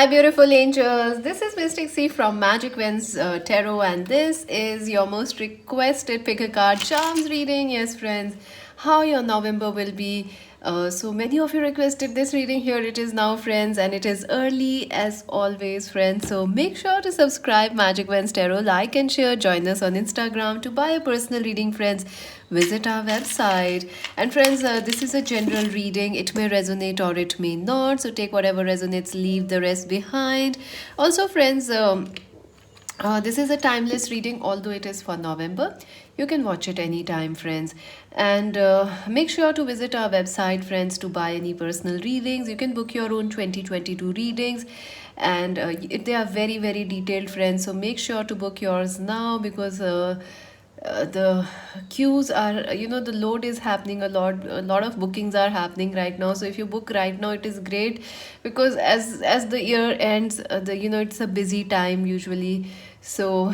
Hi, beautiful angels. This is Mystic C from Magic Winds Tarot, and this is your most requested pick a card charms reading. Yes, friends, how your November will be. So many of you requested this reading. Here it is now, friends, and it is early as always, friends. So make sure to subscribe Magic Winds Tarot, like and share. Join us on Instagram to buy a personal reading, friends. Visit our website. And friends, this is a general reading. It may resonate or it may not. So take whatever resonates, leave the rest behind. Also, friends, this is a timeless reading, although it is for November. You can watch it anytime, friends. And make sure to visit our website, friends, to buy any personal readings. You can book your own 2022 readings. And they are very, very detailed, friends. So make sure to book yours now because the queues are, the load is happening a lot of bookings are happening right now. So if you book right now, it is great because as the year ends, it's a busy time usually. So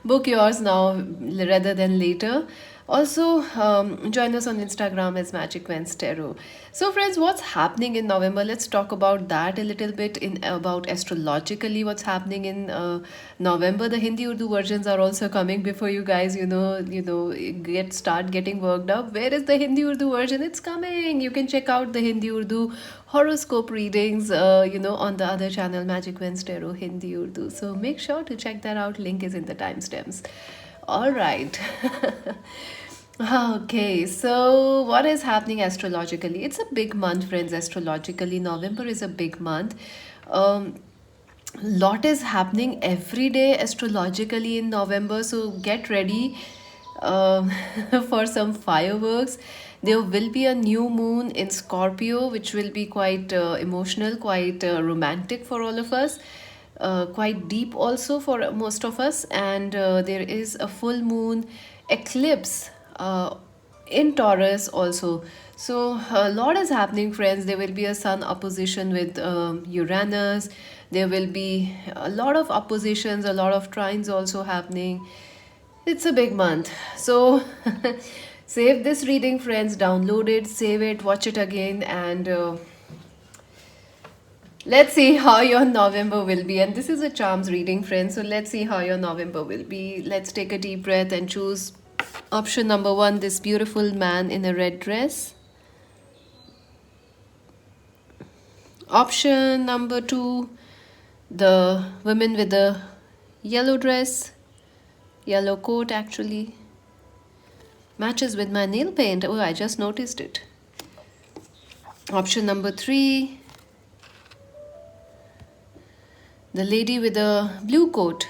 book yours now rather than later. Also, join us on Instagram as Magic Vents Tarot. So, friends, what's happening in November? Let's talk about that a little bit in about astrologically what's happening in November. The Hindi Urdu versions are also coming before you guys. Start getting worked up. Where is the Hindi Urdu version? It's coming. You can check out the Hindi Urdu horoscope readings. On the other channel, Magic Vents Tarot Hindi Urdu. So make sure to check that out. Link is in the timestamps. All right. Okay, so what is happening astrologically? It's a big month, friends. Astrologically, November is a big month. Um, lot is happening every day astrologically in November, so get ready um, for some fireworks. There will be a new moon in Scorpio, which will be quite emotional, quite romantic for all of us, quite deep also for most of us. And there is a full moon eclipse in Taurus also. So a lot is happening, friends. There will be a sun opposition with Uranus. There will be a lot of oppositions, a lot of trines also happening. It's a big month. So save this reading, friends. Download it, save it, watch it again, and let's see how your November will be. And this is a charms reading, friends. So let's see how your November will be. Let's take a deep breath and choose option number one, this beautiful man in a red dress. Option number two, the woman with the yellow dress, yellow coat actually. Matches with my nail paint. Oh, I just noticed it. Option number three, the lady with the blue coat.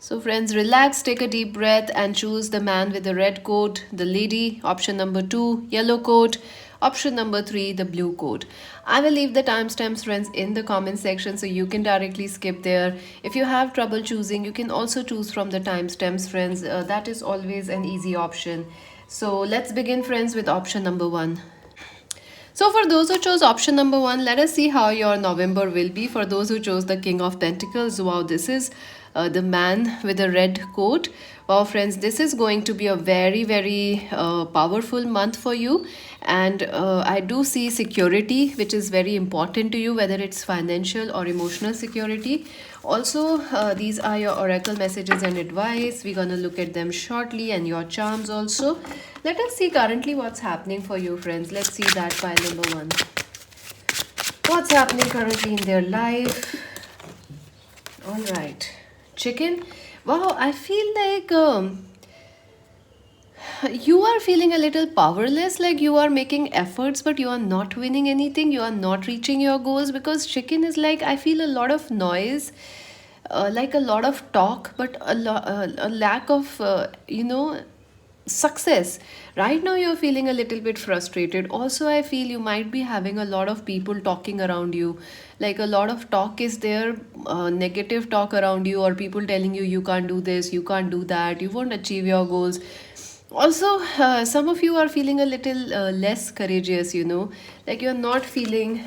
So friends, relax, take a deep breath and choose the man with the red coat, the lady, option number two, yellow coat, option number three, the blue coat. I will leave the timestamps, friends, in the comment section so you can directly skip there. If you have trouble choosing, you can also choose from the timestamps, friends. That is always an easy option. So let's begin, friends, with option number one. So for those who chose option number one, let us see how your November will be. For those who chose the King of Pentacles, wow, this is the man with the red coat. Wow, friends, this is going to be a very, very powerful month for you. And I do see security, which is very important to you, whether it's financial or emotional security. Also, these are your oracle messages and advice. We're going to look at them shortly, and your charms also. Let us see currently what's happening for you, friends. Let's see that pile number one. What's happening currently in their life? All right. Chicken. Wow, I feel like you are feeling a little powerless, like you are making efforts, but you are not winning anything. You are not reaching your goals because chicken is like, I feel a lot of noise, like a lot of talk, but a lack of, success. Right now you're feeling a little bit frustrated. Also, I feel you might be having a lot of people talking around you, like a lot of talk is there, negative talk around you, or people telling you you can't do this, you can't do that, you won't achieve your goals. Also, some of you are feeling a little less courageous, like you're not feeling,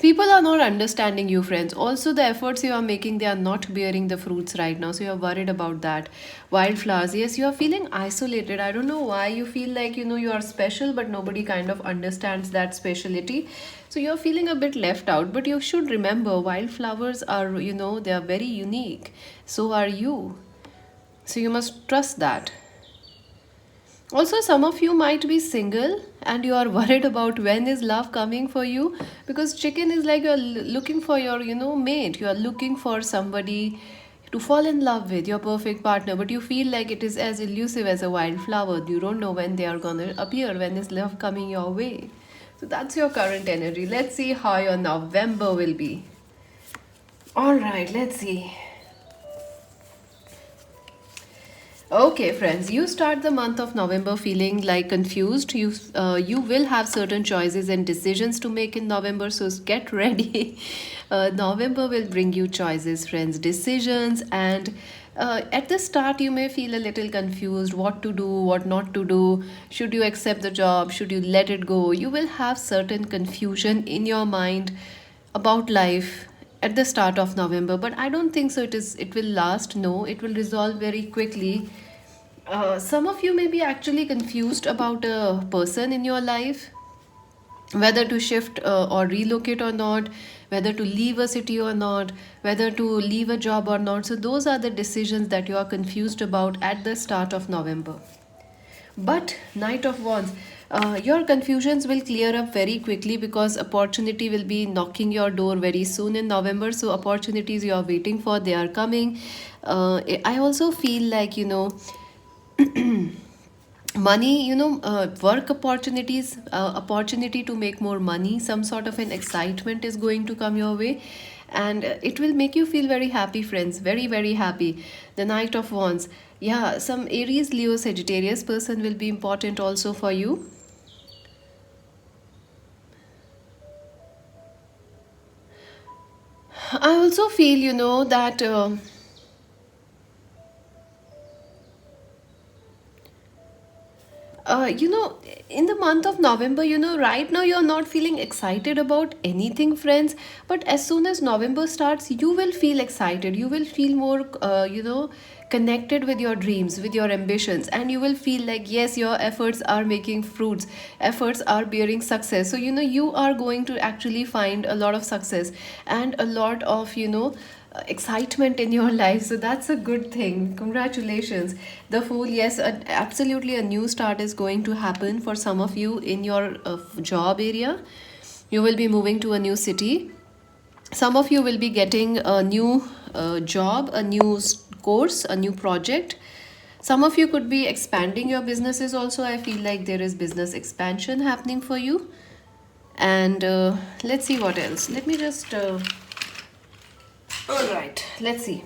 People are not understanding you, friends. Also, the efforts you are making, they are not bearing the fruits right now, so you're worried about that. Wildflowers, yes, you are feeling isolated. I don't know why you feel like, you are special, but nobody kind of understands that speciality. So you're feeling a bit left out, but you should remember wildflowers are, they are very unique. So are you. So you must trust that. Also, some of you might be single and you are worried about when is love coming for you, because chicken is like you're looking for your, mate. You are looking for somebody to fall in love with, your perfect partner, but you feel like it is as elusive as a wildflower. You don't know when they are gonna appear, when is love coming your way. So that's your current energy. Let's see how your November will be. All right, let's see. Okay, friends, you start the month of November feeling like confused. You will have certain choices and decisions to make in November, so get ready. November will bring you choices, friends, decisions, and at the start you may feel a little confused what to do, what not to do. Should you accept the job? Should you let it go? You will have certain confusion in your mind about life at the start of November, but I don't think so. It will last. No, it will resolve very quickly. Some of you may be actually confused about a person in your life, whether to shift or relocate or not, whether to leave a city or not, whether to leave a job or not. So, those are the decisions that you are confused about at the start of November. But Knight of Wands, your confusions will clear up very quickly because opportunity will be knocking your door very soon in November. So opportunities you are waiting for, they are coming. I also feel like, money, work opportunities, opportunity to make more money, some sort of an excitement is going to come your way, and it will make you feel very happy, friends, very very happy. The Knight of Wands, yeah, some Aries, Leo, Sagittarius person will be important also for you. I also feel, that in the month of November, right now you're not feeling excited about anything, friends. But as soon as November starts, you will feel excited. You will feel more, connected with your dreams, with your ambitions, and you will feel like, yes, your efforts are making fruits, efforts are bearing success. So, you are going to actually find a lot of success and a lot of, excitement in your life. So that's a good thing. Congratulations. The Fool, yes, absolutely a new start is going to happen for some of you in your job area. You will be moving to a new city. Some of you will be getting a new job, a new course, a new project. Some of you could be expanding your businesses also. I feel like there is business expansion happening for you. And let's see what else. Let me just all right, let's see.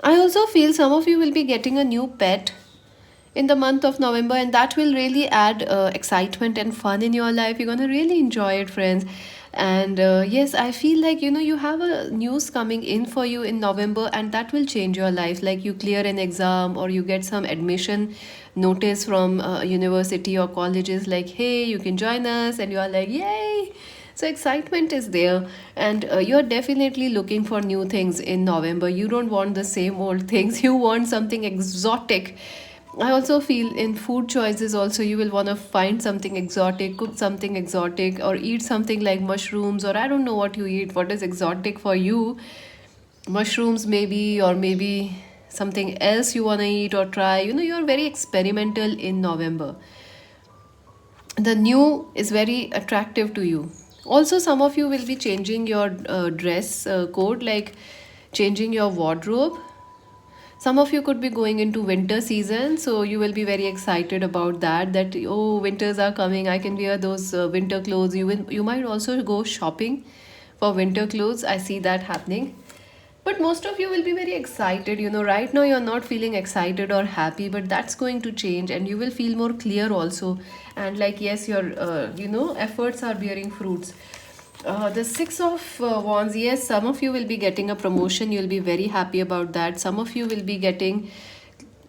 I also feel some of you will be getting a new pet in the month of November, and that will really add excitement and fun in your life. You're going to really enjoy it, friends. And yes, I feel like, you have a news coming in for you in November, and that will change your life. Like you clear an exam or you get some admission notice from university or colleges, like, hey, you can join us, and you are like, yay. So excitement is there, and you're definitely looking for new things in November. You don't want the same old things. You want something exotic. I also feel in food choices also you will want to find something exotic, cook something exotic, or eat something like mushrooms, or I don't know what you eat, what is exotic for you. Mushrooms maybe, or maybe something else you want to eat or try. You're very experimental in November. The new is very attractive to you. Also, some of you will be changing your dress code, like changing your wardrobe. Some of you could be going into winter season, so you will be very excited about that. That, oh, winters are coming, I can wear those winter clothes. You might also go shopping for winter clothes. I see that happening. But most of you will be very excited. Right now you're not feeling excited or happy, but that's going to change, and you will feel more clear also. And like, yes, your, efforts are bearing fruits. The Six of Wands, yes, some of you will be getting a promotion. You'll be very happy about that. Some of you will be getting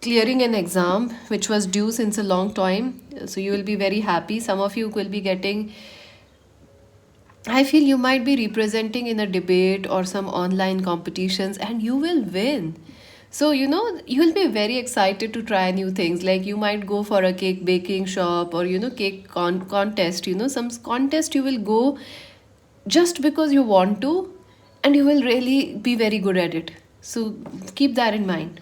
clearing an exam which was due since a long time. So you will be very happy. Some of you will be getting I feel you might be representing in a debate or some online competitions and you will win. So, you'll be very excited to try new things. Like you might go for a cake baking shop or, cake contest. Some contest you will go just because you want to, and you will really be very good at it. So, keep that in mind.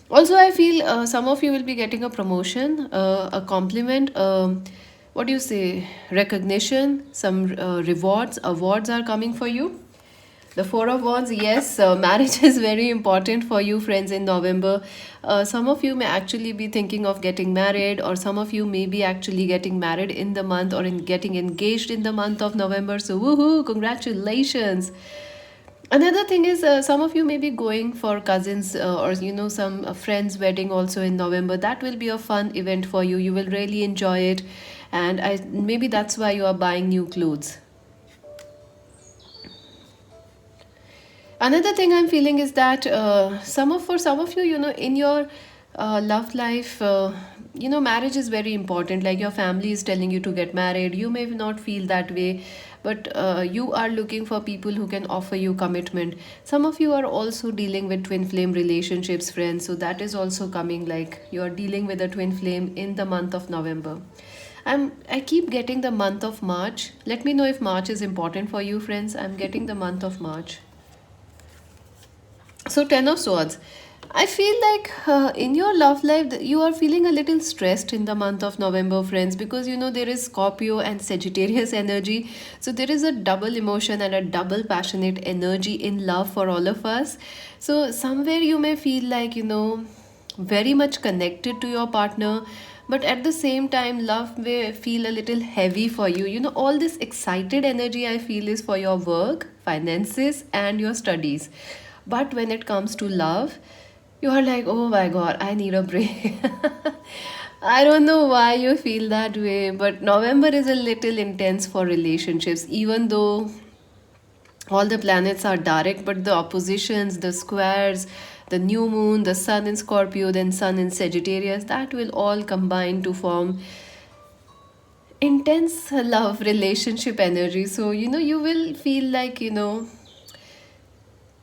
Also, I feel some of you will be getting a promotion, a compliment, what do you say, recognition, some rewards, awards are coming for you. The Four of Wands, yes, marriage is very important for you, friends, in November. Some of you may actually be thinking of getting married, or some of you may be actually getting married in the month or in getting engaged in the month of November. So, woohoo, congratulations! Another thing is, some of you may be going for cousins or some friends' wedding also in November. That will be a fun event for you. You will really enjoy it, and maybe that's why you are buying new clothes. Another thing I'm feeling is that for some of you, in your love life, marriage is very important. Like your family is telling you to get married. You may not feel that way, but you are looking for people who can offer you commitment. Some of you are also dealing with twin flame relationships, friends. So that is also coming. Like you are dealing with a twin flame in the month of November. I keep getting the month of March. Let me know if March is important for you, friends. I'm getting the month of March. So, Ten of Swords. I feel like in your love life, you are feeling a little stressed in the month of November, friends, because there is Scorpio and Sagittarius energy. So, there is a double emotion and a double passionate energy in love for all of us. So, somewhere you may feel like, very much connected to your partner, but at the same time love may feel a little heavy for you. All this excited energy I feel is for your work, finances, and your studies. But when it comes to love, you are like, oh my god, I need a break. I don't know why you feel that way, but November is a little intense for relationships, even though all the planets are direct, but the oppositions, the squares, the new moon, the sun in Scorpio, then sun in Sagittarius, that will all combine to form intense love relationship energy. So you will feel like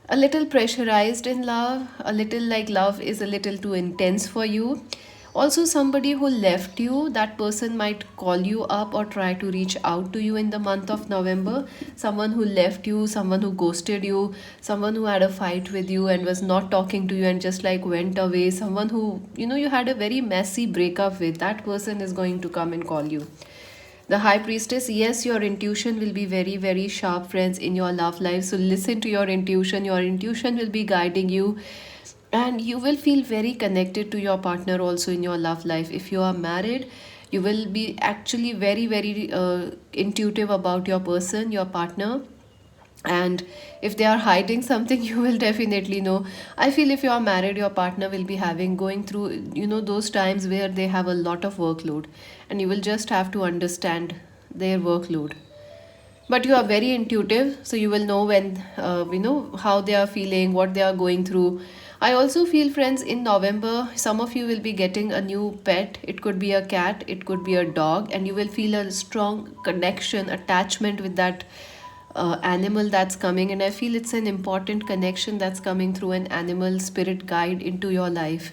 a little pressurized in love, a little like love is a little too intense for you. Also, somebody who left you, that person might call you up or try to reach out to you in the month of November. Someone who left you, someone who ghosted you, someone who had a fight with you and was not talking to you and just like went away, someone who you had a very messy breakup with, that person is going to come and call you. The High Priestess, yes, your intuition will be very, very sharp, friends, in your love life. So listen to your intuition. Your intuition will be guiding you, and you will feel very connected to your partner also in your love life. If you are married, you will be actually very, very intuitive about your person, your partner, and if they are hiding something you will definitely know. I feel if you are married, your partner will be having going through those times where they have a lot of workload, and you will just have to understand their workload. But you are very intuitive, so you will know when how they are feeling, what they are going through. I also feel, friends, in November some of you will be getting a new pet. It could be a cat, it could be a dog, and you will feel a strong connection, attachment with that animal that's coming. And I feel it's an important connection that's coming through an animal spirit guide into your life.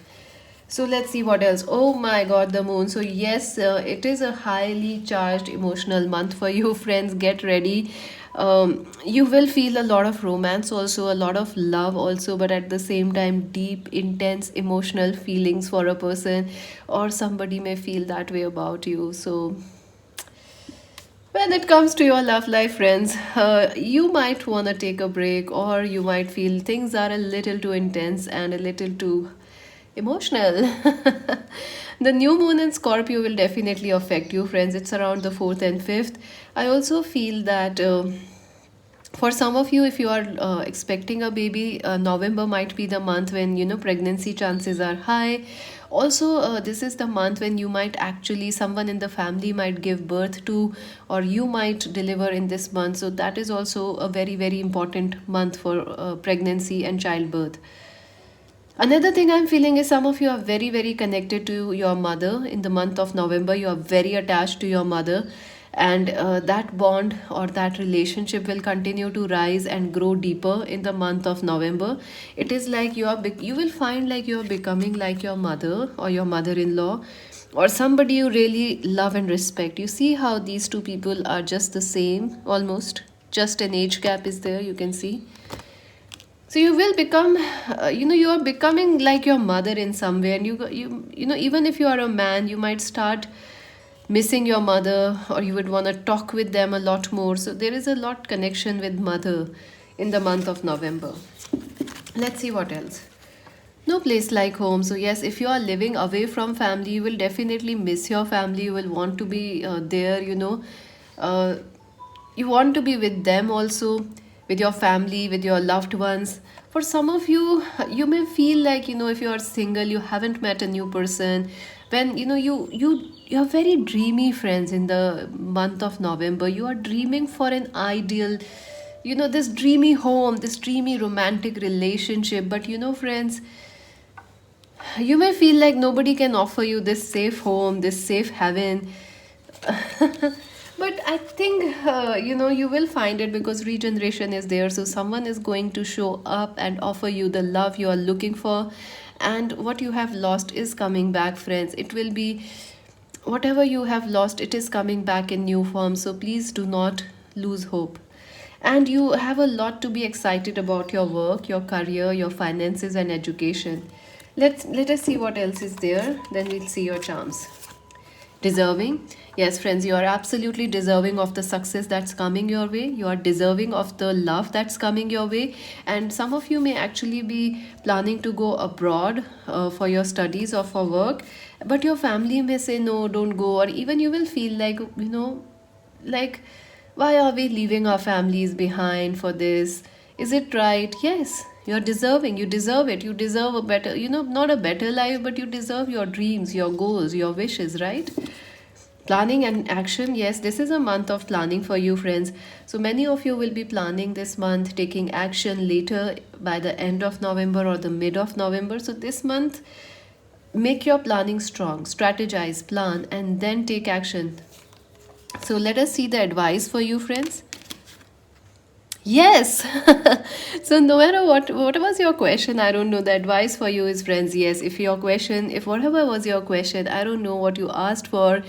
So let's see what else. Oh my god, the moon. So, yes, it is a highly charged emotional month for you, friends. Get ready. You will feel a lot of romance, also, a lot of love, also, but at the same time, deep, intense emotional feelings for a person, or somebody may feel that way about you. So, when it comes to your love life, friends, you might want to take a break, or you might feel things are a little too intense and a little too emotional. The new moon in Scorpio will definitely affect you, friends. It's around the 4th and 5th. I also feel that. For some of you, if you are expecting a baby, November might be the month when pregnancy chances are high. Also, this is the month when you might actually, someone in the family might give birth to, or you might deliver in this month. So that is also a very, very important month for pregnancy and childbirth. Another thing I'm feeling is some of you are very, very connected to your mother in the month of November. You are very attached to your mother. and that bond or that relationship will continue to rise and grow deeper in the month of November. It is like you will find like you are becoming like your mother or your mother-in-law, or somebody you really love and respect. You see how these two people are just the same, almost just an age gap is there, you can see. So you will become, you are becoming like your mother in some way, and even if you are a man, you might start missing your mother, or you would want to talk with them a lot more. So there is a lot connection with mother in the month of November. Let's see what else. No place like home. So yes, if you are living away from family, you will definitely miss your family. You will want to be there, uh, you want to be with them also, with your family, with your loved ones. For some of you, you may feel like, if you are single, you haven't met a new person. When you're very dreamy, friends. In the month of November, you are dreaming for an ideal, this dreamy home, this dreamy romantic relationship. But friends, you may feel like nobody can offer you this safe home, this safe heaven. But I think, you will find it, because regeneration is there. So someone is going to show up and offer you the love you are looking for. And what you have lost is coming back, friends. It will be whatever you have lost, it is coming back in new form. So please do not lose hope. And you have a lot to be excited about: your work, your career, your finances, and education. Let us see what else is there. Then we'll see your charms. Deserving. Yes, friends, you are absolutely deserving of the success that's coming your way. You are deserving of the love that's coming your way. And some of you may actually be planning to go abroad for your studies or for work. But your family may say, no, don't go. Or even you will feel like, like, why are we leaving our families behind for this? Is it right? Yes, you're deserving. You deserve it. You deserve a better, not a better life, but you deserve your dreams, your goals, your wishes, right? Planning and action. Yes, this is a month of planning for you, friends. So many of you will be planning this month, taking action later by the end of November or the mid of November. So this month, make your planning strong, strategize, plan, and then take action. So let us see the advice for you, friends. Yes. So no matter what was your question, I don't know. The advice for you is, friends, yes. If whatever was your question, I don't know what you asked for.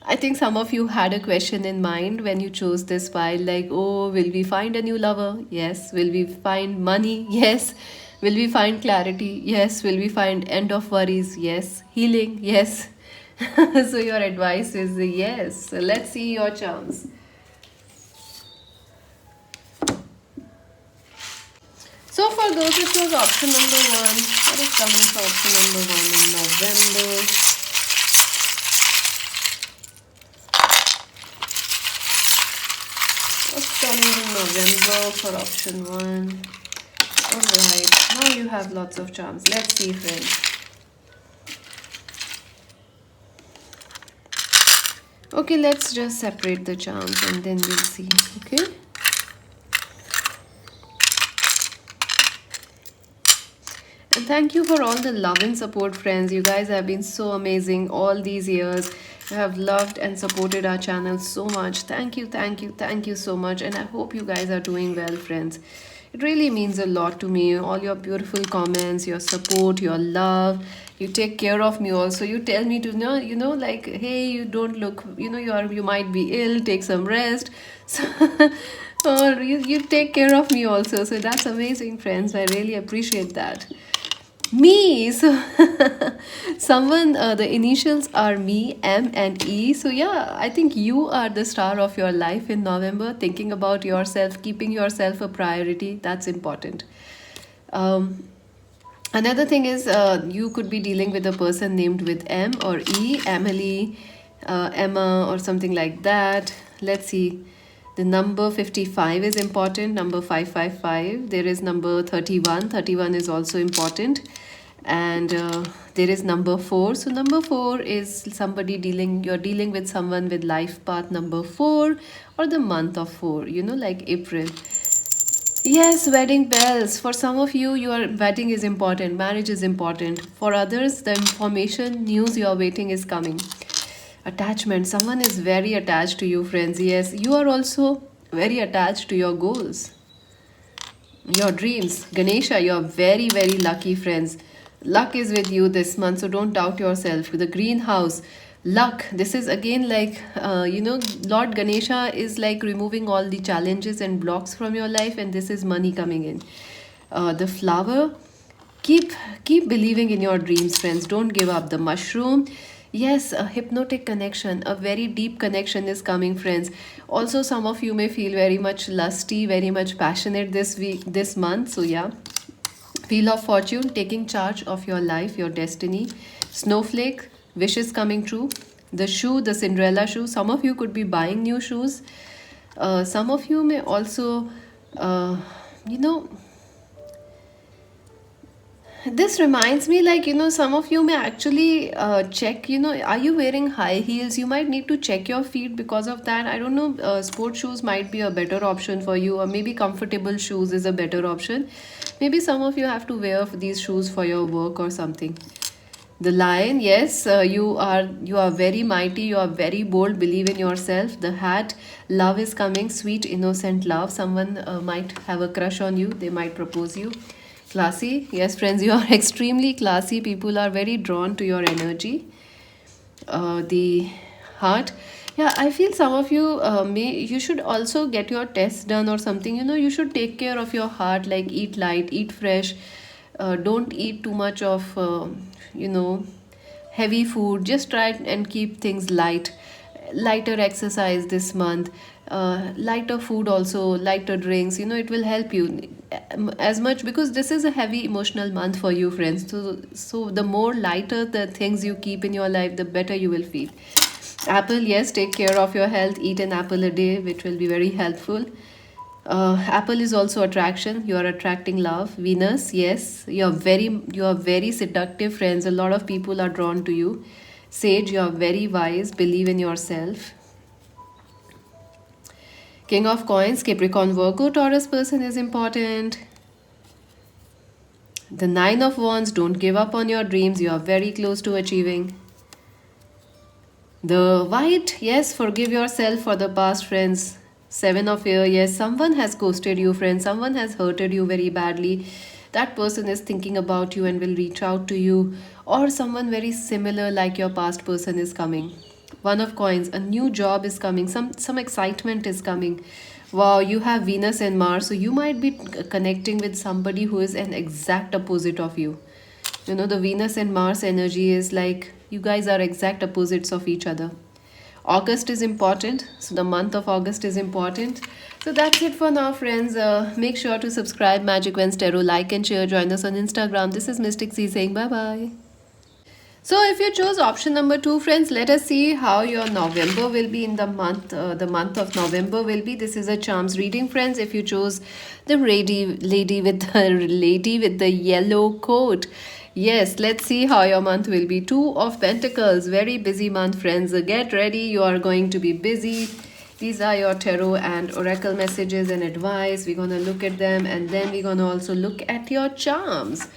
I think some of you had a question in mind when you chose this file, like, oh, will we find a new lover? Yes. Will we find money? Yes. Will we find clarity? Yes. Will we find end of worries? Yes. Healing? Yes. So your advice is yes. So let's see your charms. So for those, it was option number one. What is coming for option number one in November? What's coming in November for option one? Alright, now you have lots of charms. Let's see, friends. Okay, let's just separate the charms and then we'll see. Okay. And thank you for all the love and support, friends. You guys have been so amazing all these years. You have loved and supported our channel so much. Thank you, thank you, thank you so much. And I hope you guys are doing well, friends. It really means a lot to me. All your beautiful comments, your support, your love. You take care of me also. You tell me to like, hey, you don't look, you might be ill, take some rest. So, or you take care of me also. So that's amazing, friends. I really appreciate that. Me. So someone, the initials are me, M and E. So yeah, I think you are the star of your life in November. Thinking about yourself, keeping yourself a priority, that's important. Another thing is, you could be dealing with a person named with M or E, Emily, Emma, or something like that. Let's see. The number 55 is important. Number 555. There is number 31. 31 is also important. And there is number 4. So number 4 is you're dealing with someone with life path number 4 or the month of 4, like April. Yes, wedding bells. For some of you, your wedding is important. Marriage is important. For others, the information, news you are waiting is coming. Attachment. Someone is very attached to you, friends. Yes, you are also very attached to your goals, your dreams. Ganesha, you're very, very lucky, friends. Luck is with you this month, so don't doubt yourself. The greenhouse, luck. This is again like, Lord Ganesha is like removing all the challenges and blocks from your life, and this is money coming in. The flower, keep keep believing in your dreams, friends. Don't give up. The mushroom, yes, a hypnotic connection, a very deep connection is coming, friends. Also, some of you may feel very much lusty, very much passionate this week, this month. So yeah, wheel of fortune, taking charge of your life, your destiny. Snowflake, wishes coming true. The shoe, the Cinderella shoe, some of you could be buying new shoes. Some of you may also uh, you know this reminds me, like, some of you may actually check, are you wearing high heels? You might need to check your feet because of that. I don't know, sport shoes might be a better option for you, or maybe comfortable shoes is a better option. Maybe some of you have to wear these shoes for your work or something. The lion, yes, you are very mighty, you are very bold, believe in yourself. The hat, love is coming, sweet, innocent love. Someone might have a crush on you, they might propose you. Classy, yes, friends, you are extremely classy. People are very drawn to your energy. The heart, yeah, I feel some of you may you should also get your tests done or something. You should take care of your heart, like eat light, eat fresh. Don't eat too much of you know heavy food. Just try and keep things light. Lighter exercise this month, lighter food, also lighter drinks. It will help you as much, because this is a heavy emotional month for you, friends. So the more lighter the things you keep in your life, the better you will feel. Apple, yes, take care of your health, eat an apple a day, which will be very helpful. Apple is also attraction. You are attracting love. Venus, yes, you are very seductive, friends. A lot of people are drawn to you. Sage, you are very wise, believe in yourself. King of coins, Capricorn, Virgo, Taurus person is important. The nine of wands, don't give up on your dreams, you are very close to achieving. The white, yes, forgive yourself for the past, friends. Seven of air, yes, someone has ghosted you, friends. Someone has hurted you very badly. That person is thinking about you and will reach out to you. Or someone very similar like your past person is coming. One of coins, a new job is coming. Some excitement is coming. Wow, you have Venus and Mars, so you might be connecting with somebody who is an exact opposite of you. The Venus and Mars energy is like you guys are exact opposites of each other. August is important, so the month of August is important. So that's it for now, friends. Make sure to subscribe Magic Wednesday Tarot, like and share. Join us on Instagram. This is Mystic C saying bye bye. So if you chose option number 2, friends, let us see how your November will be in the month. The month of November will be. This is a charms reading, friends. If you chose the lady with the yellow coat. Yes, let's see how your month will be. Two of Pentacles, very busy month, friends. Get ready, you are going to be busy. These are your tarot and oracle messages and advice. We're going to look at them, and then we're going to also look at your charms.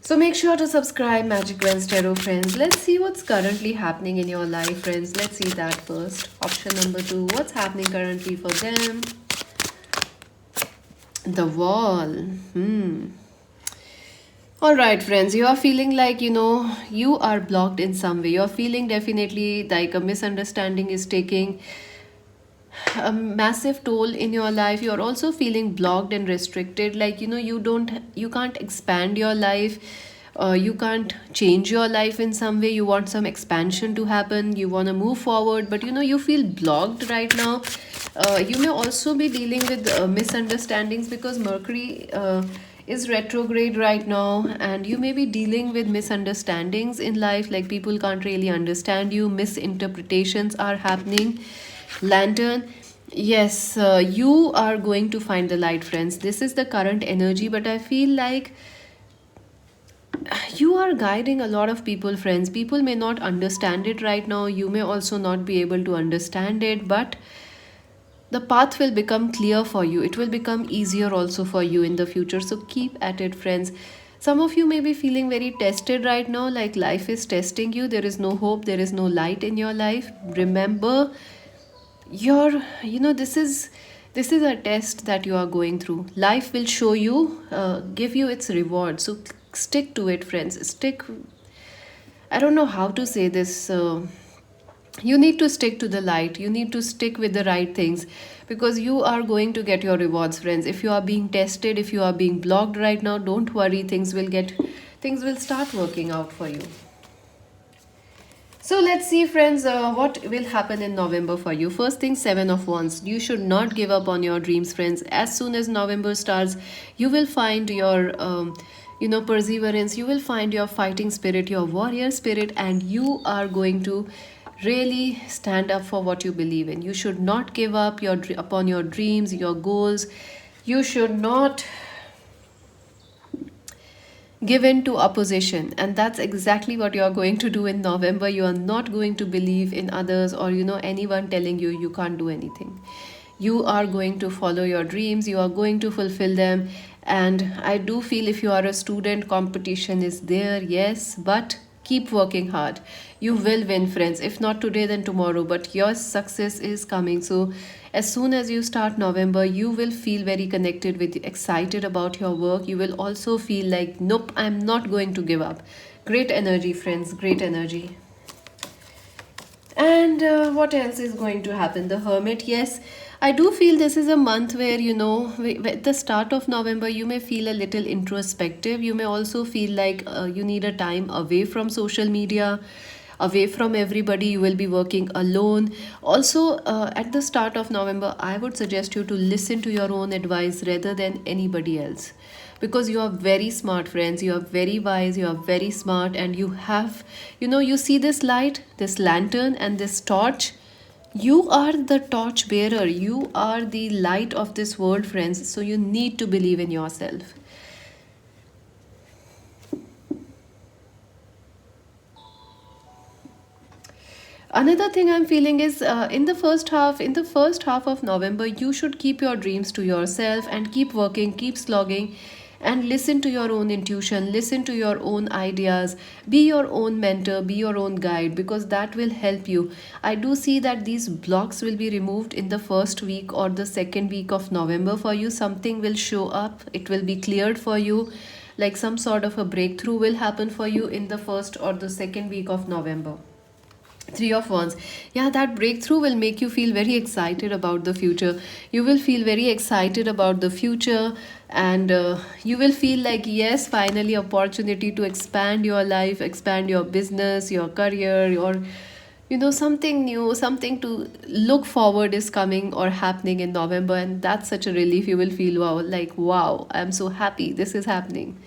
So make sure to subscribe Magic Wednesday Tarot, friends. Let's see what's currently happening in your life, friends. Let's see that first. Option number 2, what's happening currently for them? The wall. All right, friends, you are feeling like, you are blocked in some way. You're feeling definitely like a misunderstanding is taking a massive toll in your life. You're also feeling blocked and restricted, like, you can't expand your life. You can't change your life in some way. You want some expansion to happen, you want to move forward, but you feel blocked right now. You may also be dealing with misunderstandings, because Mercury is retrograde right now, and you may be dealing with misunderstandings in life, like people can't really understand you, misinterpretations are happening. Lantern, yes, you are going to find the light, friends. This is the current energy, but I feel like you are guiding a lot of people, friends. People may not understand it right now, you may also not be able to understand it, but the path will become clear for you. It will become easier also for you in the future, so keep at it, friends. Some of you may be feeling very tested right now, like life is testing you. There is no hope, there is no light in your life. Remember, your this is a test that you are going through. Life will show you, give you its reward. So stick to it, friends. Stick. I don't know how to say this. You need to stick to the light. You need to stick with the right things, because you are going to get your rewards, friends. If you are being tested, if you are being blocked right now, don't worry. Things will start working out for you. So let's see, friends, what will happen in November for you. First thing, Seven of Wands. You should not give up on your dreams, friends. As soon as November starts, you will find your, perseverance. You will find your fighting spirit, your warrior spirit, and you are going to really stand up for what you believe in. You should not give up upon your dreams, your goals. You should not give in to opposition, and that's exactly what you are going to do in November. You are not going to believe in others, or anyone telling you you can't do anything. You are going to follow your dreams, you are going to fulfill them. And I do feel, if you are a student, competition is there, yes, but keep working hard. You will win, friends. If not today, then tomorrow, but your success is coming. So as soon as you start November, you will feel very connected with, excited about your work. You will also feel like, nope, I'm not going to give up. Great energy, friends, great energy. And what else is going to happen? The Hermit, yes. I do feel this is a month where, at the start of November, you may feel a little introspective. You may also feel like you need a time away from social media, away from everybody. You will be working alone. Also, at the start of November, I would suggest you to listen to your own advice rather than anybody else, because you are very smart, friends. You are very wise, you are very smart, and you have, you see this light, this lantern, and this torch. You are the torch bearer, you are the light of this world, friends. So you need to believe in yourself. Another thing I'm feeling is, in the first half of November, you should keep your dreams to yourself and keep working, keep slogging, and listen to your own intuition, listen to your own ideas. Be your own mentor, be your own guide, because that will help you. I do see that these blocks will be removed in the first week or the second week of November for you. Something will show up, it will be cleared for you, like some sort of a breakthrough will happen for you in the first or the second week of November. Three of Wands. Yeah, that breakthrough will make you feel very excited about the future. You will feel very excited about the future, and you will feel like, yes, finally, opportunity to expand your life, expand your business, your career, something new, something to look forward is coming or happening in November. And that's such a relief. You will feel, wow, like, wow, I'm so happy. This is happening.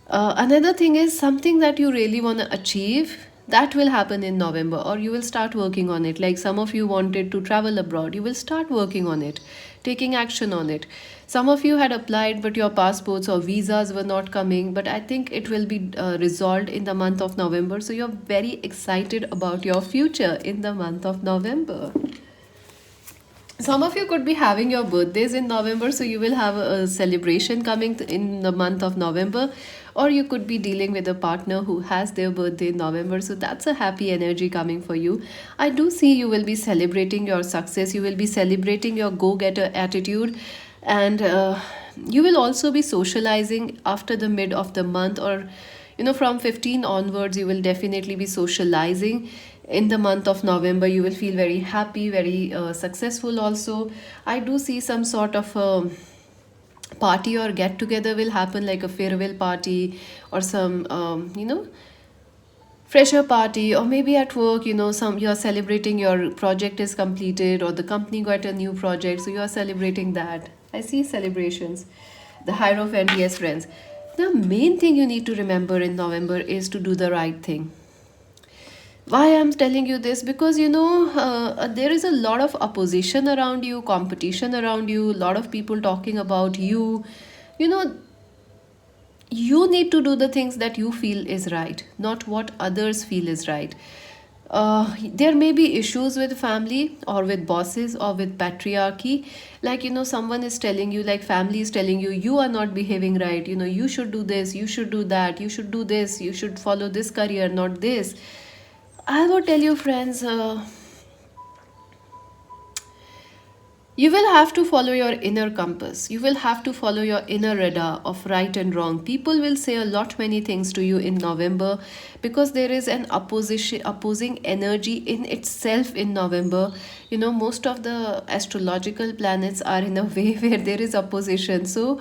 Another thing is, something that you really want to achieve, that will happen in November, or you will start working on it. Like some of you wanted to travel abroad, you will start working on it, taking action on it. Some of you had applied, but your passports or visas were not coming, but I think it will be resolved in the month of November. So you're very excited about your future in the month of November. Some of you could be having your birthdays in November, so you will have a celebration coming in the month of November, or you could be dealing with a partner who has their birthday in November, so that's a happy energy coming for you. I do see you will be celebrating your success, you will be celebrating your go getter attitude, and you will also be socializing after the mid of the month, or from 15 onwards. You will definitely be socializing in the month of November. You will feel very happy, very successful also. I do see some sort of party or get together will happen, like a farewell party, or some fresher party, or maybe at work, some you're celebrating your project is completed, or the company got a new project, so you are celebrating that. I see celebrations. The Hierophant, yes, friends. The main thing you need to remember in November is to do the right thing. Why I'm telling you this? Because there is a lot of opposition around you, competition around you, a lot of people talking about you. You know, you need to do the things that you feel is right, not what others feel is right. There may be issues with family or with bosses or with patriarchy. Like, someone is telling you, like family is telling you, you are not behaving right. You should do this, you should do that, you should do this, you should follow this career, not this. I will tell you, friends, you will have to follow your inner compass. You will have to follow your inner radar of right and wrong. People will say a lot many things to you in November because there is an opposing energy in itself in November. Most of the astrological planets are in a way where there is opposition. So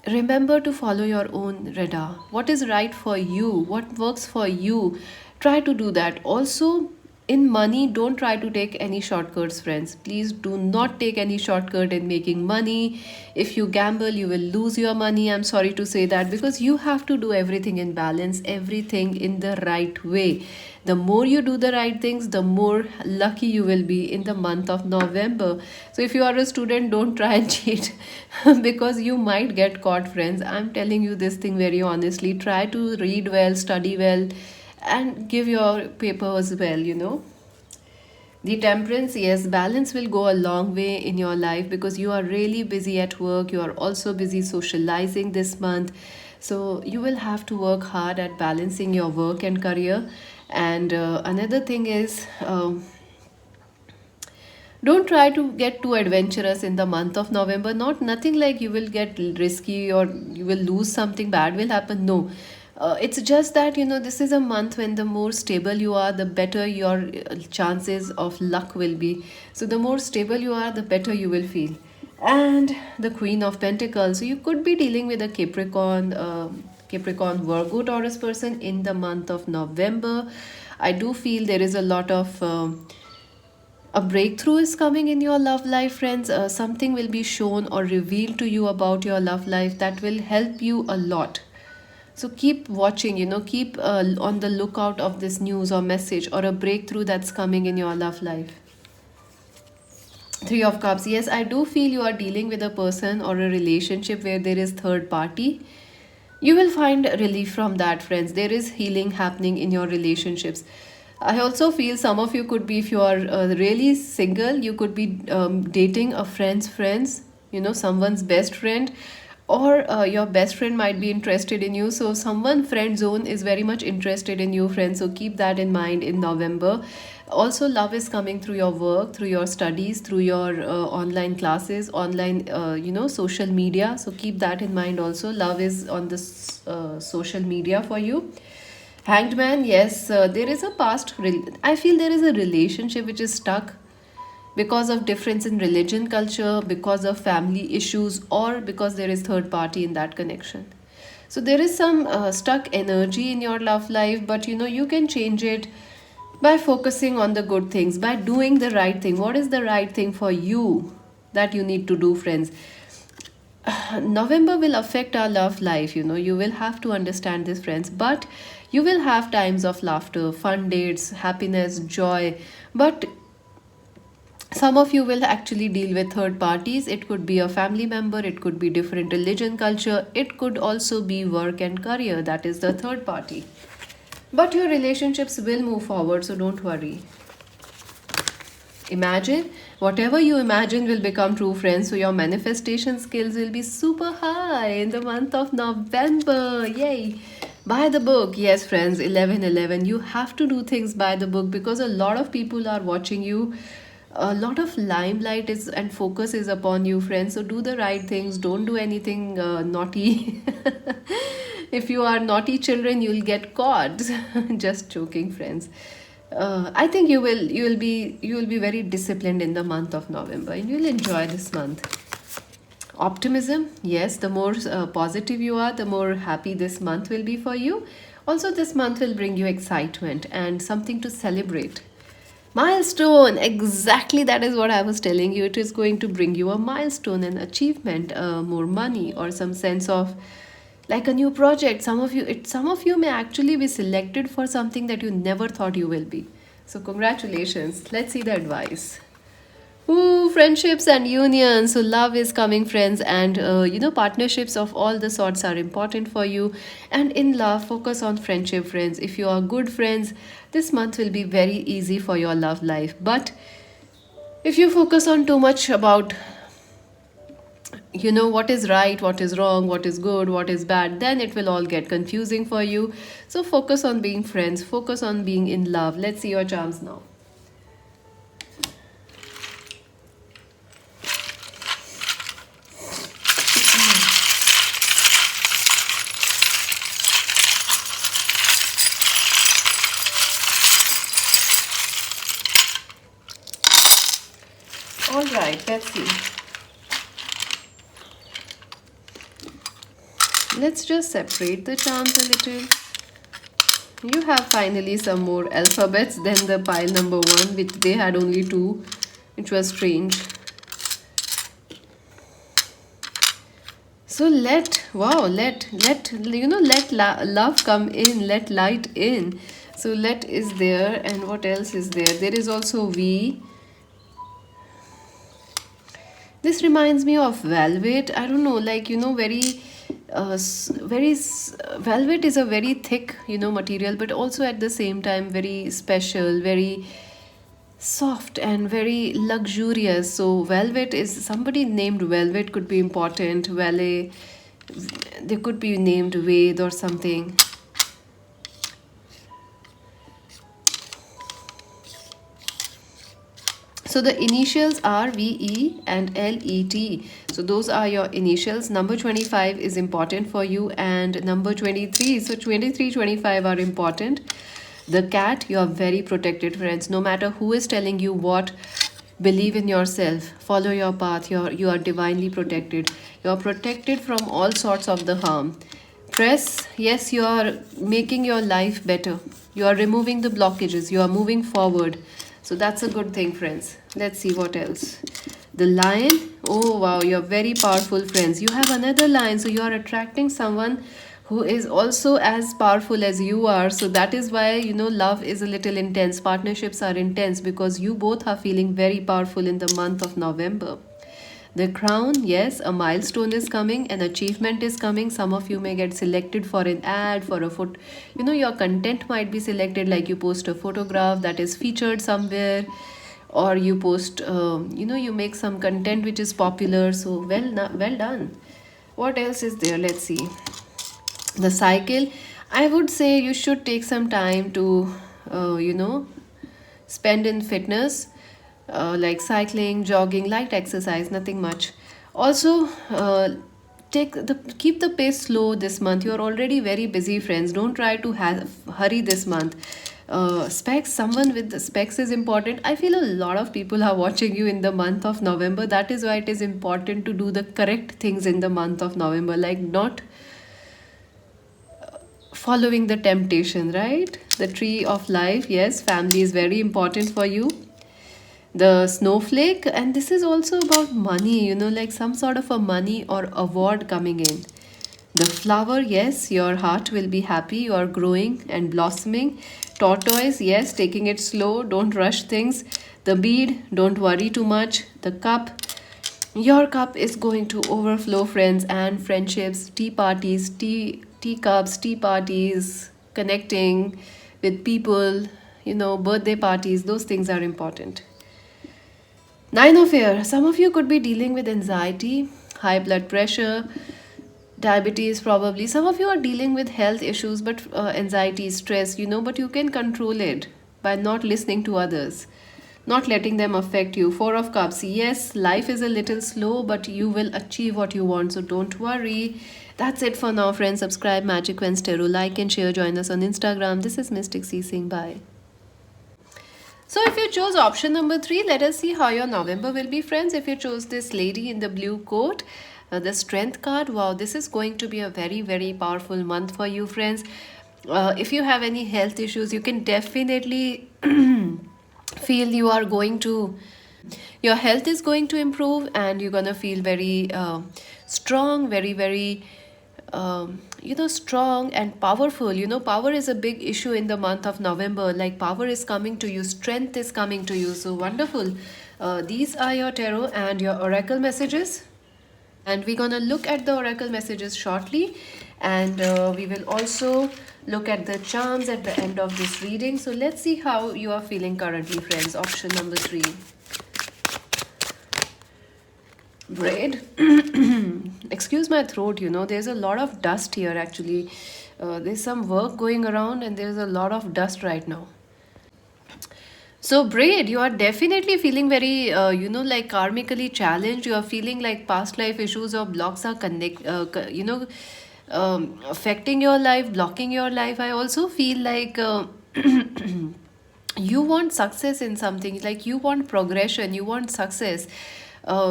remember to follow your own radar. What is right for you? What works for you? Try to do that. Also, in money, don't try to take any shortcuts, friends. Please do not take any shortcut in making money. If you gamble, you will lose your money. I'm sorry to say that, because you have to do everything in balance, everything in the right way. The more you do the right things, the more lucky you will be in the month of November. So if you are a student, don't try and cheat because you might get caught, friends. I'm telling you this thing very honestly. Try to read well, study well, and give your papers well. The temperance, yes, balance will go a long way in your life because you are really busy at work. You are also busy socializing this month. So you will have to work hard at balancing your work and career. And another thing is, don't try to get too adventurous in the month of November. Not nothing like you will get risky or you will lose, something bad will happen. No. It's just that this is a month when the more stable you are, the better your chances of luck will be. So the more stable you are, the better you will feel. And the Queen of Pentacles, so you could be dealing with a Capricorn, Virgo, Taurus person in the month of November. I do feel there is a lot of a breakthrough is coming in your love life, friends. Something will be shown or revealed to you about your love life that will help you a lot. So keep watching, keep on the lookout of this news or message or a breakthrough that's coming in your love life. Three of Cups. Yes, I do feel you are dealing with a person or a relationship where there is third party. You will find relief from that, friends. There is healing happening in your relationships. I also feel some of you could be, if you are really single, you could be dating a friend's friends, someone's best friend, or your best friend might be interested in you. So someone friend zone is very much interested in you, friends. So keep that in mind in November. Also, love is coming through your work, through your studies, through your online classes, online, social media. So keep that in mind also. Love is on this social media for you. Hanged Man, yes, there is a I feel there is a relationship which is stuck because of difference in religion, culture, because of family issues, or because there is third party in that connection. So there is some stuck energy in your love life, but you can change it by focusing on the good things, by doing the right thing. What is the right thing for you that you need to do, friends? November will affect our love life, you will have to understand this, friends. But you will have times of laughter, fun dates, happiness, joy. But some of you will actually deal with third parties. It could be a family member, it could be different religion, culture, it could also be work and career. That is the third party. But your relationships will move forward, so don't worry. Imagine, whatever you imagine will become true, friends. So your manifestation skills will be super high in the month of November. Yay! By the book. Yes, friends, 11:11. You have to do things by the book because a lot of people are watching you. A lot of limelight is and focus is upon you, friends. So do the right things. Don't do anything naughty. If you are naughty children, you'll get caught. Just joking, friends. I think you will be very disciplined in the month of November, and you'll enjoy this month. Optimism, yes, the more positive you are, the more happy this month will be for you. Also, this month will bring you excitement and something to celebrate. Milestone, exactly, that is what I was telling you. It is going to bring you a milestone, an achievement, more money, or some sense of like a new project. Some of you may actually be selected for something that you never thought you will be. So congratulations. Let's see the advice. Ooh, friendships and unions. So love is coming, friends, and partnerships of all the sorts are important for you. And in love, focus on friendship, friends. If you are good friends, this month will be very easy for your love life. But if you focus on too much about what is right, what is wrong, what is good, what is bad, then it will all get confusing for you. So focus on being friends, focus on being in love. Let's see your charms now. All right, let's see. Let's just separate the charms a little. You have finally some more alphabets than the pile number one, which they had only two, which was strange. So let love come in, let light in. So let is there, and what else is there? There is also we. This reminds me of velvet. I don't know, like very velvet is a very thick material, but also at the same time very special, very soft and very luxurious. So velvet is somebody named velvet could be important. Valet, they could be named Ved or something. So the initials are VE and LET. So those are your initials. Number 25 is important for you, and number 23. So 23, 25 are important. The cat, you are very protected, friends. No matter who is telling you what, believe in yourself. Follow your path. You are divinely protected. You are protected from all sorts of the harm. Press, yes, you are making your life better. You are removing the blockages. You are moving forward. So that's a good thing, friends. Let's see what else. The lion. Oh, wow. You're very powerful, friends. You have another lion. So you are attracting someone who is also as powerful as you are. So that is why, love is a little intense. Partnerships are intense because you both are feeling very powerful in the month of November. The crown, yes, a milestone is coming, an achievement is coming. Some of you may get selected for an ad, for a foot. Your content might be selected, like you post a photograph that is featured somewhere, or you post, you make some content which is popular. So well done. What else is there? Let's see. The cycle. I would say you should take some time to, spend in fitness, like cycling, jogging, light exercise, nothing much. Also, keep the pace slow this month. You are already very busy, friends. Don't try to hurry this month. Specs, someone with the specs is important. I feel a lot of people are watching you in the month of November. That is why it is important to do the correct things in the month of November, like not following the temptation, right? The tree of life, yes, family is very important for you. The snowflake, and this is also about money, like some sort of a money or award coming in. The flower, yes, your heart will be happy, you are growing and blossoming. Tortoise, yes, taking it slow, don't rush things. The bead, don't worry too much. The cup, your cup is going to overflow, friends. And friendships, tea parties, tea cups, tea parties, connecting with people, birthday parties, those things are important. Nine of Air. Some of you could be dealing with anxiety, high blood pressure, diabetes probably. Some of you are dealing with health issues, but anxiety, stress, but you can control it by not listening to others, not letting them affect you. Four of Cups. Yes, life is a little slow, but you will achieve what you want, so don't worry. That's it for now, friends. Subscribe Magic Wednesday Tarot, like and share. Join us on Instagram. This is Mystic C Singh. Bye. So if you chose option number 3, let us see how your November will be, friends. If you chose this lady in the blue coat, the strength card, wow, this is going to be a very, very powerful month for you, friends. If you have any health issues, you can definitely feel you are going to, your health is going to improve, and you're going to feel very strong, very, very strong and powerful. Power is a big issue in the month of November. Like, power is coming to you, strength is coming to you. So wonderful. These are your tarot and your oracle messages. And we're gonna look at the oracle messages shortly, and we will also look at the charms at the end of this reading. So let's see how you are feeling currently, friends. Option number 3. Braid. Excuse my throat, there's a lot of dust here actually. There's some work going around and there's a lot of dust right now. So, Braid, you are definitely feeling very, like karmically challenged. You are feeling like past life issues or blocks are affecting your life, blocking your life. I also feel like you want success in something, like you want progression, you want success.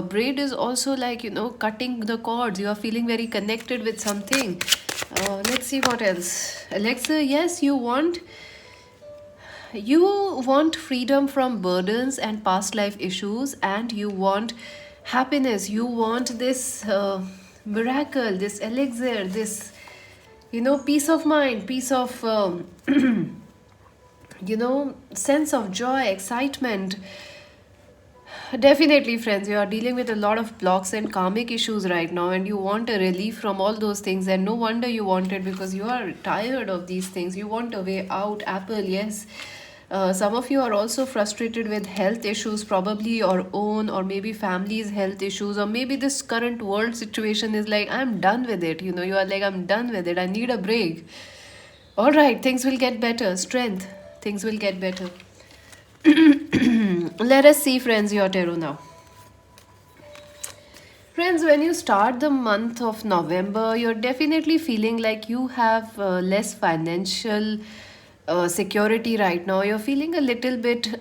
Braid is also like, cutting the cords. You are feeling very connected with something. Let's see what else. Alexa, yes, you want freedom from burdens and past life issues, and you want happiness. You want this miracle, this elixir, this peace of mind, peace of sense of joy, excitement. Definitely, friends, you are dealing with a lot of blocks and karmic issues right now, and you want a relief from all those things. And no wonder you want it, because you are tired of these things. You want a way out. Apple, yes. Some of you are also frustrated with health issues, probably your own, or maybe family's health issues, or maybe this current world situation is like, I'm done with it. You are like, I'm done with it. I need a break. All right, things will get better. Strength, things will get better. Let us see, friends, your tarot now. Friends, when you start the month of November, you're definitely feeling like you have less financial security right now. You're feeling a little bit.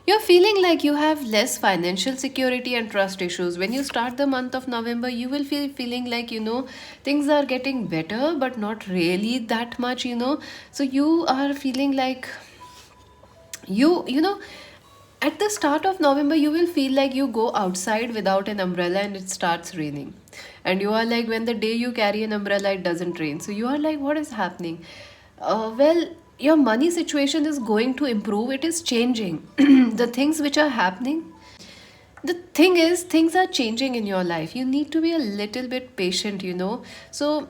You're feeling like you have less financial security and trust issues. When you start the month of November, you will feel feeling like, things are getting better, but not really that much. So you are feeling like you know at the start of November, you will feel like you go outside without an umbrella and it starts raining. And you are like, when the day you carry an umbrella, it doesn't rain. So you are like, what is happening? Well, your money situation is going to improve. It is changing. The things which are happening, the thing is, things are changing in your life. You need to be a little bit patient. So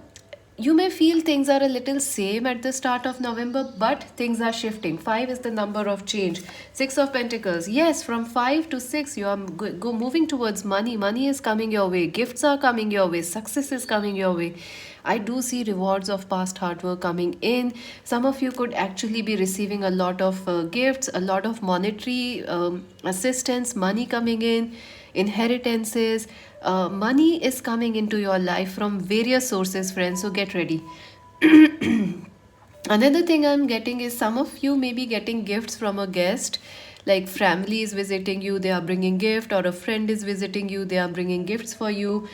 you may feel things are a little same at the start of November, but things are shifting. 5 is the number of change. 6 of Pentacles. Yes, from 5 to 6, you are moving towards money. Money is coming your way. Gifts are coming your way. Success is coming your way. I do see rewards of past hard work coming in. Some of you could actually be receiving a lot of gifts, a lot of monetary assistance, money coming in, inheritances. Money is coming into your life from various sources, friends. So get ready. Another thing I'm getting is some of you may be getting gifts from a guest, like family is visiting you, they are bringing gift, or a friend is visiting you, they are bringing gifts for you.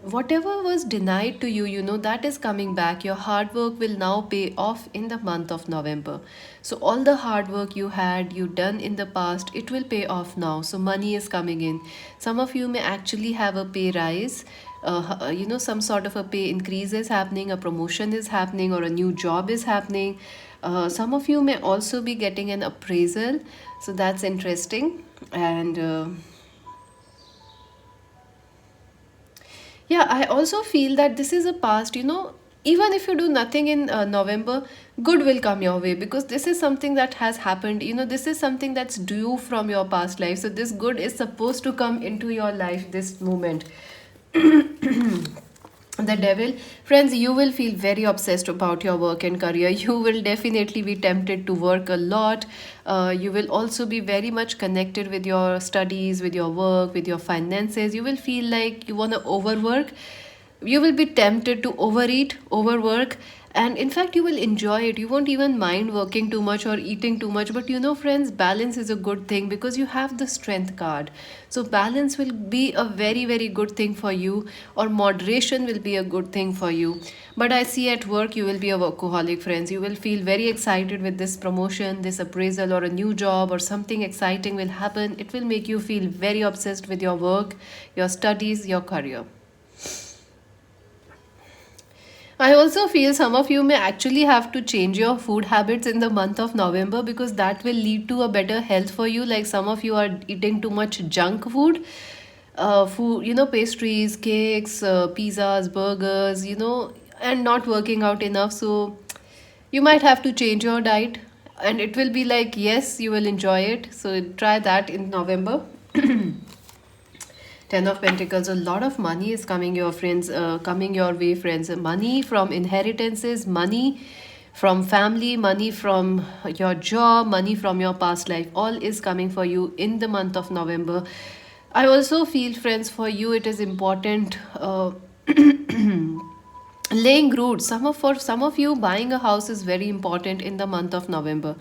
Whatever was denied to you, that is coming back. Your hard work will now pay off in the month of November. So all the hard work you done in the past, it will pay off now. So money is coming in. Some of you may actually have a pay rise. Some sort of a pay increase is happening, a promotion is happening, or a new job is happening. Some of you may also be getting an appraisal. So that's interesting. And yeah, I also feel that this is a past, even if you do nothing in November, good will come your way, because this is something that has happened. This is something that's due from your past life. So this good is supposed to come into your life this moment. The devil, friends, you will feel very obsessed about your work and career. You will definitely be tempted to work a lot. You will also be very much connected with your studies, with your work, with your finances. You will feel like you want to overwork. You will be tempted to overeat, overwork, and in fact you will enjoy it. You won't even mind working too much or eating too much. But friends, balance is a good thing, because you have the strength card. So balance will be a very, very good thing for you, or moderation will be a good thing for you. But I see at work you will be a workaholic, friends. You will feel very excited with this promotion, this appraisal, or a new job, or something exciting will happen. It will make you feel very obsessed with your work, your studies, your career. I also feel some of you may actually have to change your food habits in the month of November, because that will lead to a better health for you. Like some of you are eating too much junk food, pastries, cakes, pizzas, burgers, and not working out enough. So you might have to change your diet, and it will be like, yes, you will enjoy it. So try that in November. Ten of Pentacles, a lot of money is coming your friends, coming your way, friends. Money from inheritances, money from family, money from your job, money from your past life. All is coming for you in the month of November. I also feel, friends, for you it is important. Laying roots. For some of you, buying a house is very important in the month of November.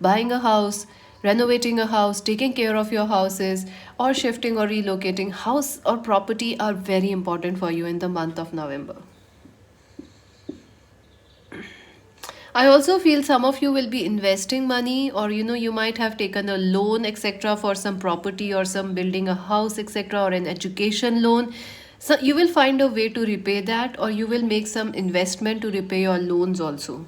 Buying a house, renovating a house, taking care of your houses, or shifting or relocating house or property are very important for you in the month of November. I also feel some of you will be investing money, or you might have taken a loan, etc., for some property or some building a house, etc., or an education loan. So you will find a way to repay that, or you will make some investment to repay your loans also.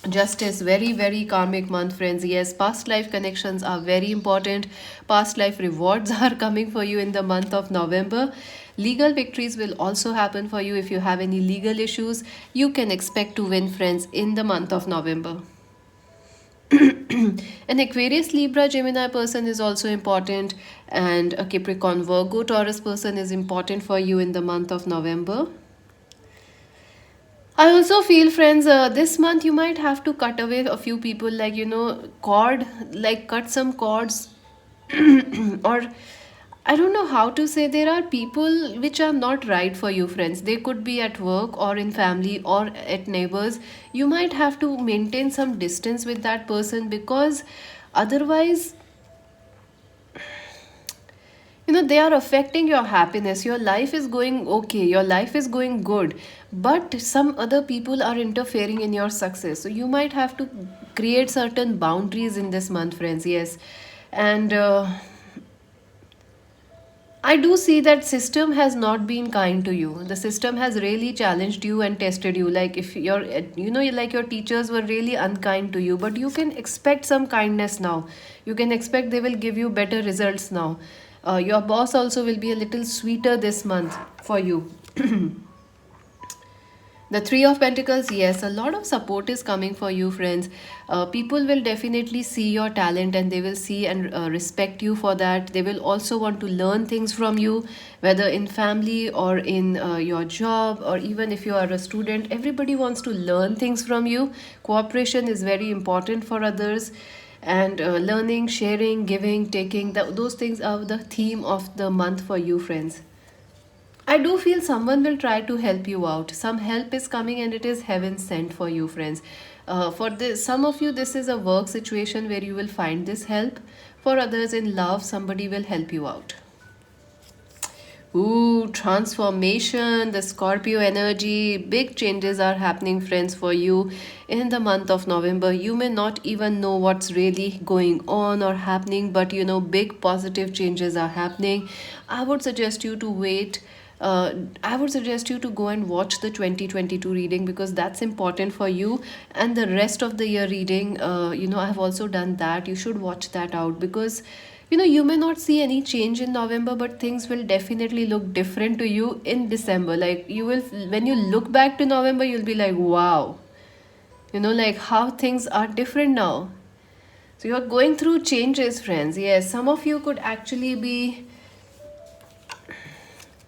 Justice, very, very karmic month, friends. Yes, past life connections are very important. Past life rewards are coming for you in the month of November. Legal victories will also happen for you. If you have any legal issues, you can expect to win, friends, in the month of November. An Aquarius, Libra, Gemini person is also important, and a Capricorn, Virgo, Taurus person is important for you in the month of November. I also feel, friends, this month you might have to cut away a few people, like, cut some cords, or I don't know how to say. There are people which are not right for you, friends. They could be at work or in family or at neighbors. You might have to maintain some distance with that person, because otherwise, they are affecting your happiness. Your life is going okay, your life is going good, but some other people are interfering in your success. So you might have to create certain boundaries in this month, friends. Yes. And I do see that system has not been kind to you. The system has really challenged you and tested you. Like if you're, like your teachers were really unkind to you, but you can expect some kindness now. You can expect they will give you better results now. Your boss also will be a little sweeter this month for you. The Three of Pentacles, yes, a lot of support is coming for you, friends. People will definitely see your talent, and they will see and respect you for that. They will also want to learn things from you, whether in family or in your job, or even if you are a student. Everybody wants to learn things from you. Cooperation is very important for others. And learning, sharing, giving, taking, those things are the theme of the month for you, friends. I do feel someone will try to help you out. Some help is coming, and it is heaven sent for you, friends. For this, some of you, this is a work situation where you will find this help. For others, in love, somebody will help you out. Ooh, transformation, the Scorpio energy. Big changes are happening, friends, for you in the month of November. You may not even know what's really going on or happening, but big positive changes are happening. I would suggest you to wait. I would suggest you to go and watch the 2022 reading, because that's important for you. And the rest of the year reading, I have also done that. You should watch that out, because you may not see any change in November, but things will definitely look different to you in December. Like you will, when you look back to November, you'll be like, wow, like how things are different now. So you're going through changes, friends. Yes, some of you could actually be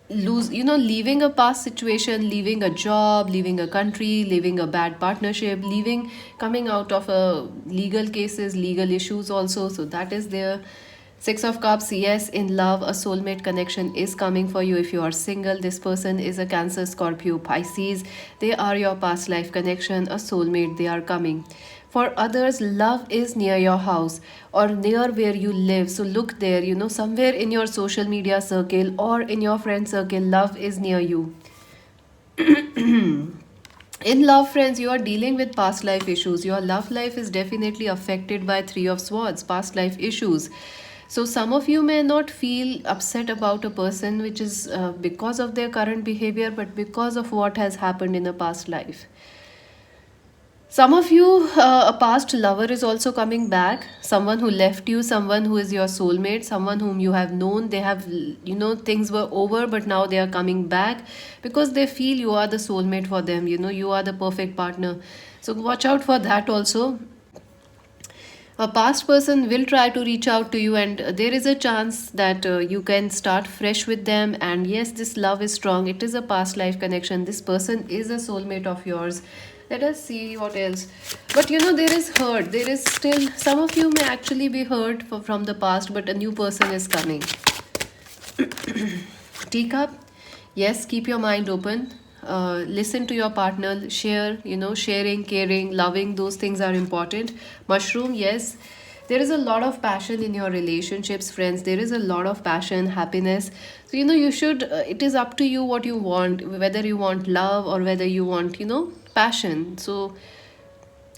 leaving a past situation, leaving a job, leaving a country, leaving a bad partnership, coming out of a legal cases, legal issues also. So that is there. Six of Cups, yes, in love, a soulmate connection is coming for you. If you are single, this person is a Cancer, Scorpio, Pisces. They are your past life connection, a soulmate, they are coming. For others, love is near your house or near where you live. So look there, somewhere in your social media circle or in your friend circle, love is near you. In love, friends, you are dealing with past life issues. Your love life is definitely affected by Three of Swords, past life issues. So some of you may not feel upset about a person which is because of their current behavior, but because of what has happened in a past life. Some of you, a past lover is also coming back. Someone who left you, someone who is your soulmate, someone whom you have known. They have, things were over, but now they are coming back because they feel you are the soulmate for them. You are the perfect partner. So watch out for that also. A past person will try to reach out to you, and there is a chance that you can start fresh with them. And yes, this love is strong. It is a past life connection. This person is a soulmate of yours. Let us see what else. But there is hurt. There is still, some of you may actually be hurt from the past, but a new person is coming. Teacup, yes, keep your mind open. Listen to your partner, share, sharing, caring, loving, those things are important. Mushroom, yes, there is a lot of passion in your relationships, friends. There is a lot of passion, happiness. So you should, it is up to you what you want, whether you want love or whether you want passion. So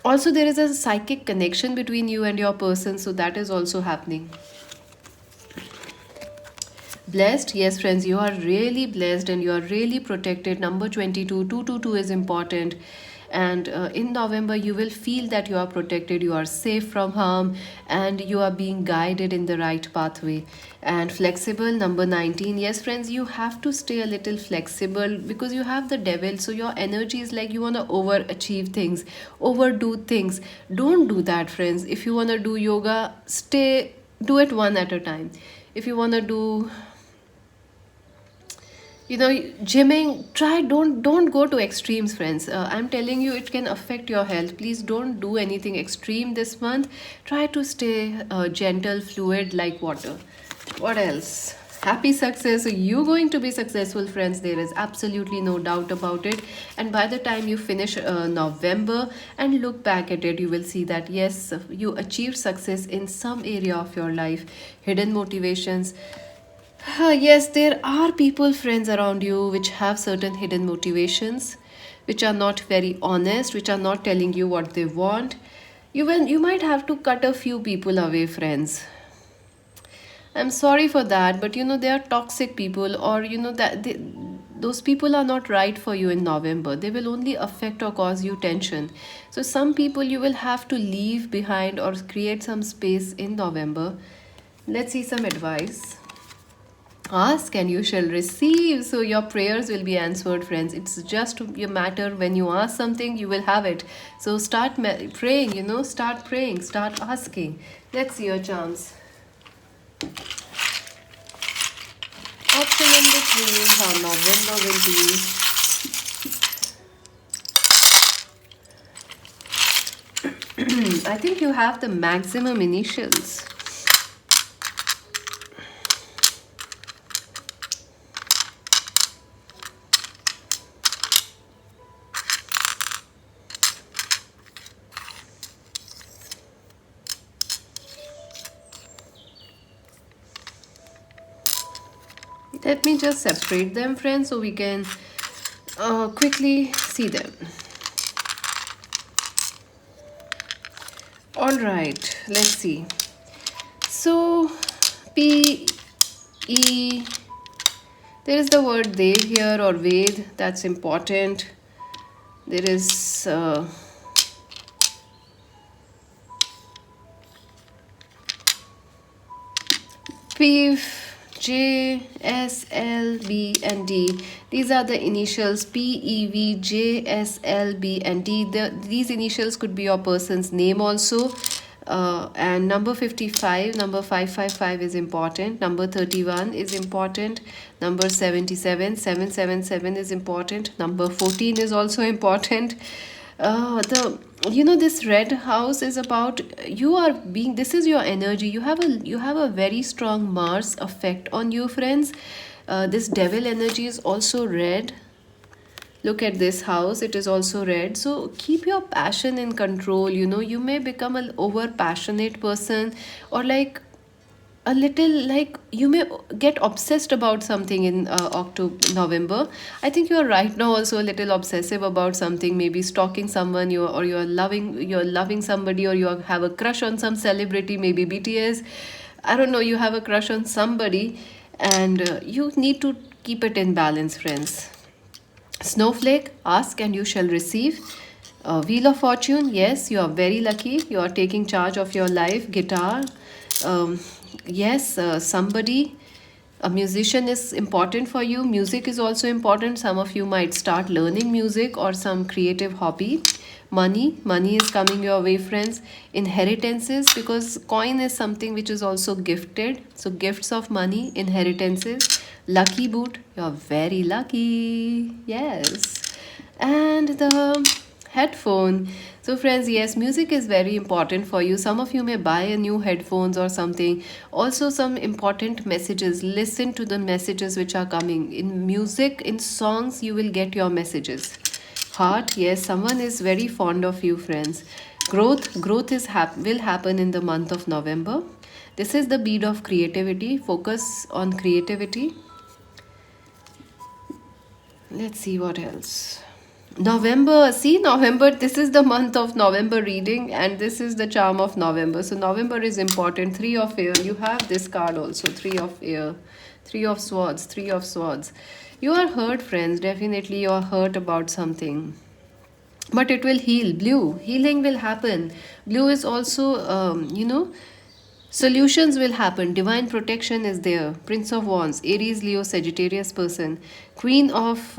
also there is a psychic connection between you and your person, so that is also happening. Blessed, yes, friends, you are really blessed and you are really protected. Number 22, 222 is important. And in November, you will feel that you are protected, you are safe from harm, and you are being guided in the right pathway. And flexible, number 19, yes, friends, you have to stay a little flexible because you have the devil. So your energy is like you want to overachieve things, overdo things. Don't do that, friends. If you want to do yoga, do it one at a time. If you want to do gymming, try, don't go to extremes, friends. I'm telling you, it can affect your health. Please don't do anything extreme this month. Try to stay gentle, fluid like water. What else? Happy success. So you going to be successful, friends. There is absolutely no doubt about it. And by the time you finish November and look back at it, you will see that yes, you achieved success in some area of your life. Hidden motivations. Yes, there are people, friends around you, which have certain hidden motivations, which are not very honest, which are not telling you what they want. You might have to cut a few people away, friends. I'm sorry for that, but they are toxic people, or those people are not right for you in November. They will only affect or cause you tension. So some people you will have to leave behind or create some space in November. Let's see some advice. Ask and you shall receive. So your prayers will be answered, friends. It's just a matter when you ask something, you will have it. So start praying, start praying, start asking. Let's see your charms. Option number 3, how November will be. I think you have the maximum initials. Let me just separate them, friends, so we can quickly see them. All right, let's see. So P E, there is the word Dev here, or Ved. That's important. There is P, J, S, L, B, and D. These are the initials P, E, V, J, S, L, B, and D. These initials could be your person's name also. And number 55, number 555 is important. Number 31 is important. Number 77, 777 is important. Number 14 is also important. This red house is about you are being, this is your energy. You have a very strong Mars effect on you, friends. This devil energy is also red. Look at this house, it is also red. So keep your passion in control. You may become an over passionate person, or like a little, like you may get obsessed about something in November. I think you are right now also a little obsessive about something, maybe stalking someone, you're loving somebody, or you have a crush on some celebrity, maybe BTS. I don't know, you have a crush on somebody, and you need to keep it in balance, friends. Snowflake, ask and you shall receive. Wheel of Fortune, yes, you are very lucky. You are taking charge of your life. Guitar, um, yes, somebody, a musician is important for you. Music is also important. Some of you might start learning music or some creative hobby. Money is coming your way, friends. Inheritances, because coin is something which is also gifted. So, gifts of money, inheritances. Lucky boot, you're very lucky. Yes. And the headphone. So friends, yes, music is very important for you. Some of you may buy a new headphones or something. Also some important messages. Listen to the messages which are coming. In music, in songs, you will get your messages. Heart, yes, someone is very fond of you, friends. Growth is will happen in the month of November. This is the bead of creativity. Focus on creativity. Let's see what else. November, see, November, this is the month of November reading, and this is the charm of November. So, November is important. Three of air, you have this card also, three of air, three of swords, three of swords. You are hurt, friends. Definitely, you are hurt about something, but it will heal. Blue, healing will happen. Blue is also, solutions will happen. Divine protection is there. Prince of Wands, Aries, Leo, Sagittarius person. Queen of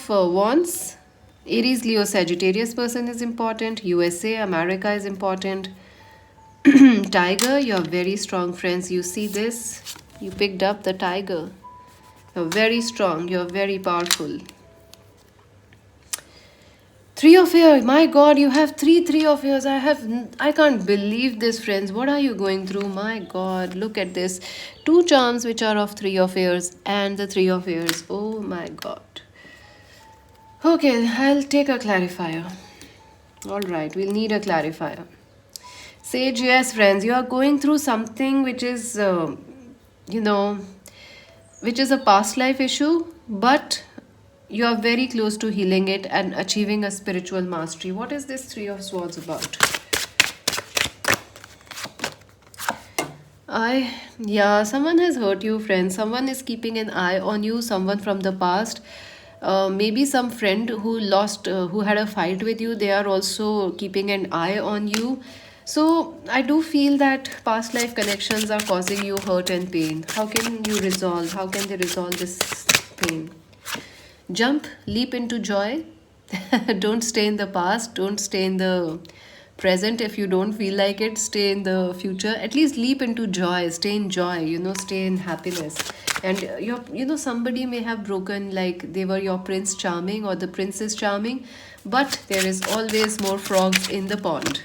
Wands, Aries, Leo, Sagittarius person is important. USA, America is important. Tiger, you're very strong, friends. You see this? You picked up the tiger. You're very strong. You're very powerful. Three of Air. My God, you have three of Airs. I can't believe this, friends. What are you going through? My God, look at this. Two charms which are of Three of Airs and the Three of Airs. Oh my God. Okay, I'll take a clarifier. All right, we'll need a clarifier. Sage, yes, friends, you are going through something which is, you know, which is a past life issue, but you are very close to healing it and achieving a spiritual mastery. What is this Three of Swords about? Yeah, someone has hurt you, friends. Someone is keeping an eye on you, someone from the past. Maybe some friend who had a fight with you, they are also keeping an eye on you. So, I do feel that past life connections are causing you hurt and pain. How can you resolve? How can they resolve this pain? Jump, leap into joy. Don't stay in the past, don't stay in the present. If you don't feel like it, stay in the future. At least leap into joy, stay in joy, stay in happiness. And somebody may have broken, like they were your Prince Charming or the Princess Charming, but there is always more frogs in the pond.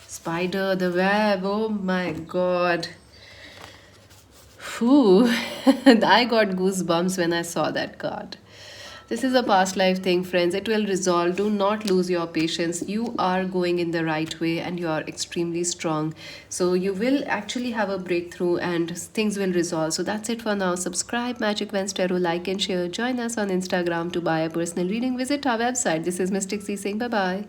Spider, the web, oh my God. Whew. I got goosebumps when I saw that card. This is a past life thing, friends. It will resolve. Do not lose your patience. You are going in the right way and you are extremely strong. So you will actually have a breakthrough and things will resolve. So that's it for now. Subscribe Magic Vens Tarot, like and share. Join us on Instagram to buy a personal reading. Visit our website. This is Mystic C saying bye-bye.